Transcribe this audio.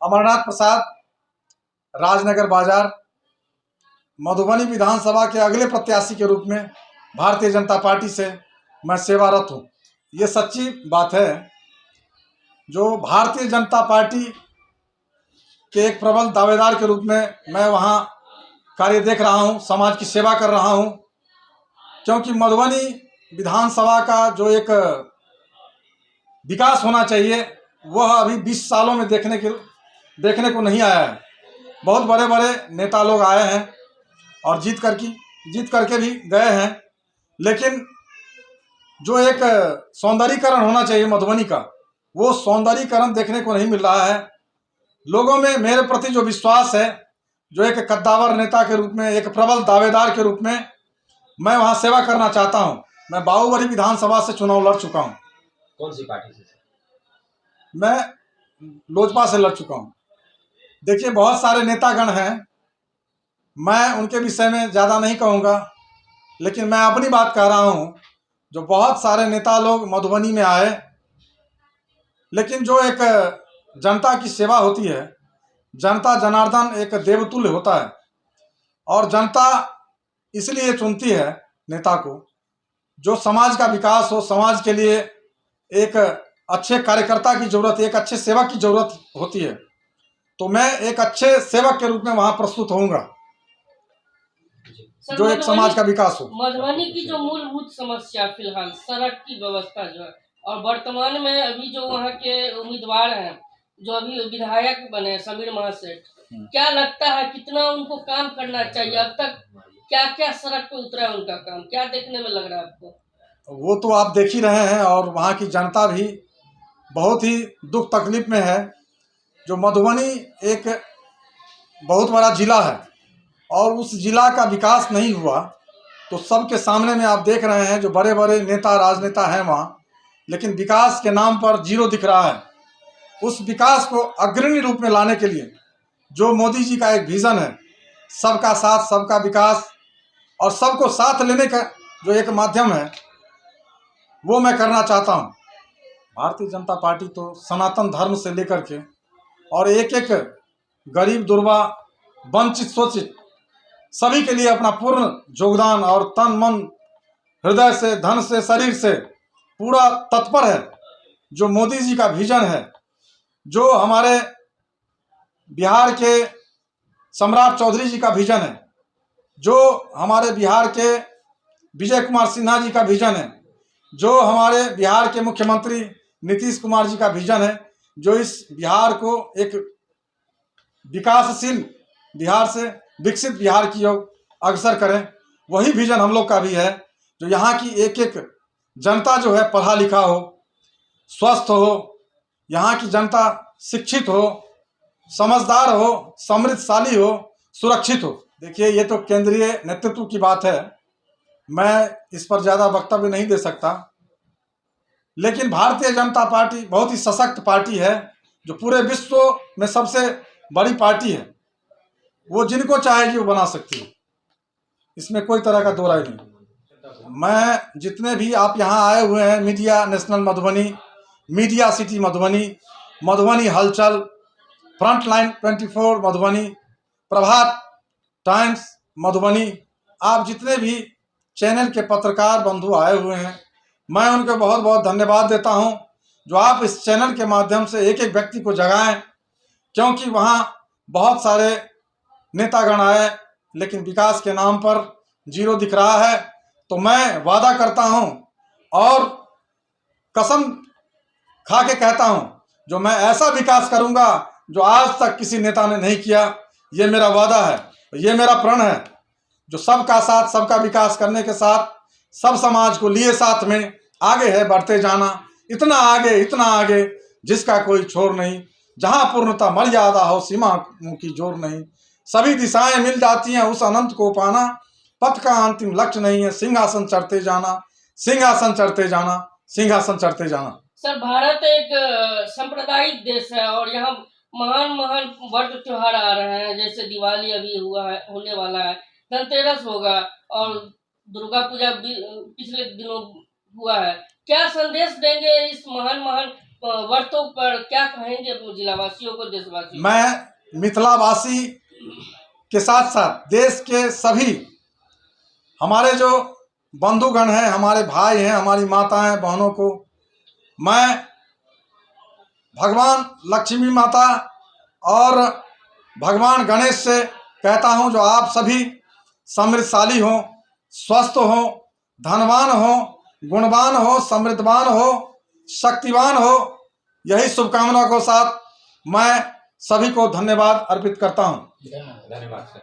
अमरनाथ प्रसाद, राजनगर बाजार, मधुबनी विधानसभा के अगले प्रत्याशी के रूप में भारतीय जनता पार्टी से मैं सेवारत हूँ। ये सच्ची बात है। जो भारतीय जनता पार्टी के एक प्रबल दावेदार के रूप में मैं वहाँ कार्य देख रहा हूँ, समाज की सेवा कर रहा हूँ, क्योंकि मधुबनी विधानसभा का जो एक विकास होना चाहिए वह अभी 20 सालों में देखने को नहीं आया है। बहुत बड़े बड़े नेता लोग आए हैं और जीत करके भी गए हैं, लेकिन जो एक सौंदर्यीकरण होना चाहिए मधुबनी का, वो सौंदर्यीकरण देखने को नहीं मिल रहा है। लोगों में मेरे प्रति जो विश्वास है, जो एक कद्दावर नेता के रूप में, एक प्रबल दावेदार के रूप में मैं वहाँ सेवा करना चाहता हूँ। मैं बाहुबली विधानसभा से चुनाव लड़ चुका हूँ। कौन सी पार्टी से? मैं लोजपा से लड़ चुका हूँ। देखिए, बहुत सारे नेतागण हैं, मैं उनके विषय में ज़्यादा नहीं कहूँगा, लेकिन मैं अपनी बात कह रहा हूँ। जो बहुत सारे नेता लोग मधुबनी में आए, लेकिन जो एक जनता की सेवा होती है, जनता जनार्दन एक देवतुल्य होता है, और जनता इसलिए चुनती है नेता को जो समाज का विकास हो, समाज के लिए एक अच्छे कार्यकर्ता की जरूरत है, एक अच्छे सेवक की जरूरत होती है। तो मैं एक अच्छे सेवक के रूप में वहां प्रस्तुत होऊंगा, जो एक समाज का विकास हो। मधुबनी की जो मूलभूत समस्या फिलहाल सड़क की व्यवस्था जो है, और वर्तमान में अभी जो वहाँ के उम्मीदवार हैं, जो अभी विधायक बने समीर महासेठ, क्या लगता है कितना उनको काम करना चाहिए? अब तक क्या क्या सड़क पे उतरा है उनका काम, क्या देखने में लग रहा है आपको? वो तो आप देख ही रहे हैं, और वहाँ की जनता भी बहुत ही दुख तकलीफ में है। जो मधुबनी एक बहुत बड़ा जिला है और उस जिला का विकास नहीं हुआ, तो सबके सामने में आप देख रहे हैं जो बड़े बड़े नेता राजनेता हैं वहाँ, लेकिन विकास के नाम पर जीरो दिख रहा है। उस विकास को अग्रणी रूप में लाने के लिए जो मोदी जी का एक विज़न है, सबका साथ सबका विकास, और सबको साथ लेने का जो एक माध्यम है, वो मैं करना चाहता हूँ। भारतीय जनता पार्टी तो सनातन धर्म से लेकर के और एक एक गरीब दुर्बा वंचित शोषित सभी के लिए अपना पूर्ण योगदान और तन मन हृदय से, धन से, शरीर से पूरा तत्पर है। जो मोदी जी का विजन है, जो हमारे बिहार के सम्राट चौधरी जी का विजन है, जो हमारे बिहार के विजय कुमार सिन्हा जी का विजन है, जो हमारे बिहार के मुख्यमंत्री नीतीश कुमार जी का विजन है, जो इस बिहार को एक विकासशील बिहार से विकसित बिहार की ओर अग्रसर करें, वही विजन हम लोग का भी है। जो यहाँ की एक एक जनता जो है पढ़ा लिखा हो, स्वस्थ हो, यहाँ की जनता शिक्षित हो, समझदार हो, समृद्धशाली हो, सुरक्षित हो। देखिए, ये तो केंद्रीय नेतृत्व की बात है, मैं इस पर ज़्यादा वक्तव्य नहीं दे सकता, लेकिन भारतीय जनता पार्टी बहुत ही सशक्त पार्टी है, जो पूरे विश्व में सबसे बड़ी पार्टी है। वो जिनको चाहेगी वो बना सकती है, इसमें कोई तरह का दो राय नहीं। मैं जितने भी आप यहाँ आए हुए हैं, media national Madhubani, media city Madhubani, Madhubani हलचल, फ्रंटलाइन 24 मधुबनी, प्रभात टाइम्स मधुबनी, आप जितने भी चैनल के पत्रकार बंधु आए हुए हैं, मैं उनको बहुत बहुत धन्यवाद देता हूं, जो आप इस चैनल के माध्यम से एक एक व्यक्ति को जगाएं, क्योंकि वहां बहुत सारे नेतागण आए, लेकिन विकास के नाम पर जीरो दिख रहा है। तो मैं वादा करता हूं और कसम खा के कहता हूं, जो मैं ऐसा विकास करूंगा जो आज तक किसी नेता ने नहीं किया। ये मेरा वादा है, ये मेरा प्रण है, जो सबका साथ सबका विकास करने के साथ सब समाज को लिए साथ में आगे है बढ़ते जाना। इतना आगे जिसका कोई छोर नहीं, जहां पूर्णता मर्यादा हो सीमा की जोर नहीं, सभी दिशाएं मिल जाती हैं उस अनंत को पाना, पथ का अंतिम लक्ष्य नहीं है सिंहासन चढ़ते जाना, सिंहासन चढ़ते जाना, सिंहासन चढ़ते जाना। सर, भारत एक सांप्रदायिक देश है और यहाँ महान महान वर्ग त्योहार आ रहे हैं, जैसे दिवाली अभी हुआ है, होने वाला है, धनतेरस होगा और दुर्गा पूजा भी पिछले दिनों हुआ है। क्या संदेश देंगे इस महान महान व्रतों पर क्या कहेंगे अपने जिलावासियों को, देशवासियों को? मैं मिथिलावासी के साथ साथ देश के सभी हमारे जो बंधुगण हैं, हमारे भाई हैं, हमारी माताएं बहनों को मैं भगवान लक्ष्मी माता और भगवान गणेश से कहता हूं, जो आप सभी समृद्धशाली हो, स्वस्थ हो, धनवान हो, गुणवान हो, समृद्धवान हो, शक्तिवान हो। यही शुभकामना को साथ मैं सभी को धन्यवाद अर्पित करता हूं। धन्यवाद सर।